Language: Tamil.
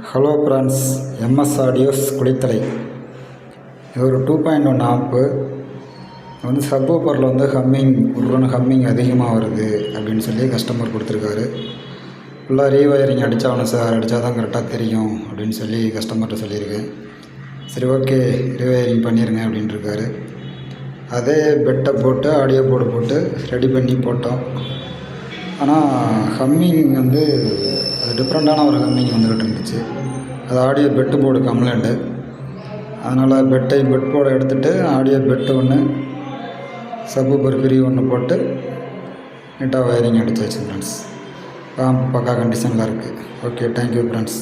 Hello friends, MS audios Kulithalai. இது ஒரு 2.1 ஆப்பு. வந்து சப்வூஃபரில் வந்து ஹம்மிங் அதிகமாக வருது அப்படின்னு சொல்லி கஸ்டமர் கொடுத்துருக்காரு. ஃபுல்லாக ரீவயரிங் அடித்தாகணும் சார், அடித்தா தான் கரெக்டாக தெரியும் அப்படின்னு சொல்லி கஸ்டமர்கிட்ட சொல்லியிருக்கேன். சரி, ஓகே, ரீவயரிங் பண்ணிடுங்க அப்படின்ட்டுருக்காரு. அதே பெட்டை போட்டு ஆடியோ போர்டு போட்டு ரெடி பண்ணி போட்டோம். ஆனால் ஹம்மிங் வந்து அது டிஃப்ரெண்ட்டான ஒரு ஹம்மிங் வந்துக்கிட்டு இருந்துச்சு. அது ஆடியோ பெட்டு போர்டு கம்ப்ளைண்ட்டு. அதனால் பெட் போர்டை எடுத்துகிட்டு ஆடியோ பெட்டு ஒன்று, சப்வூஃபர் ஃப்ரீ ஒன்று போட்டு நீட்டாக வயரிங் அடித்தாச்சு ஃப்ரெண்ட்ஸ். பக்கா கண்டிஷனில் இருக்குது. Okay, thank you friends.